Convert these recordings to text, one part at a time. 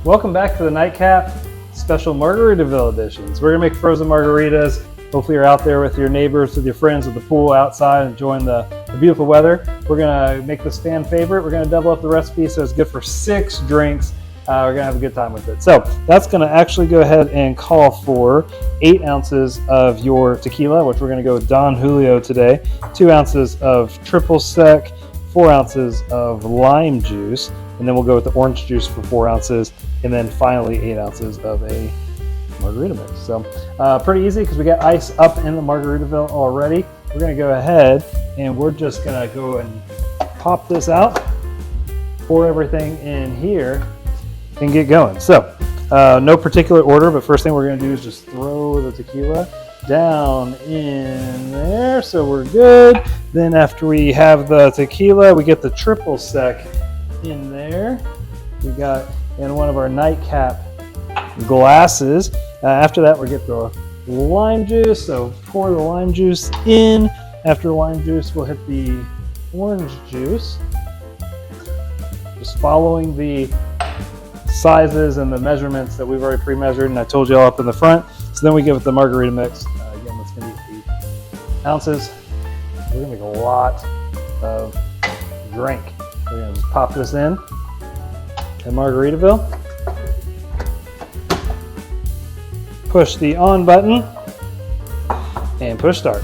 Welcome back to the Nightcap Special Margaritaville editions. We're gonna make frozen margaritas. Hopefully you're out there with your neighbors, with your friends at the pool outside, enjoying the beautiful weather. We're gonna make this fan favorite. We're gonna double up the recipe so it's good for 6 drinks. We're gonna have a good time with it. So that's gonna actually go ahead and call for 8 ounces of your tequila, which we're gonna go Don Julio today, 2 ounces of triple sec, 4 ounces of lime juice, and then we'll go with the orange juice for 4 ounces, and then finally 8 ounces of a margarita mix. So pretty easy because we got ice up in the Margaritaville already. We're gonna go ahead and we're just gonna go and pop this out, pour everything in here, and get going. So no particular order, but first thing we're gonna do is just throw the tequila down in there, so we're good. Then after we have the tequila, we get the triple sec in there. We got in one of our nightcap glasses. After that, we get the lime juice, so pour the lime juice in. After the lime juice, we'll hit the orange juice, just following the sizes and the measurements that we've already pre-measured and I told you all up in the front. So then we give it the margarita mix. Again, that's going to be 8 ounces. We're going to make a lot of drink. We're going to just pop this in at Margaritaville. Push the on button and push start.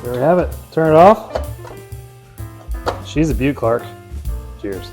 There we have it. Turn it off. She's a beaut, Clark. Cheers.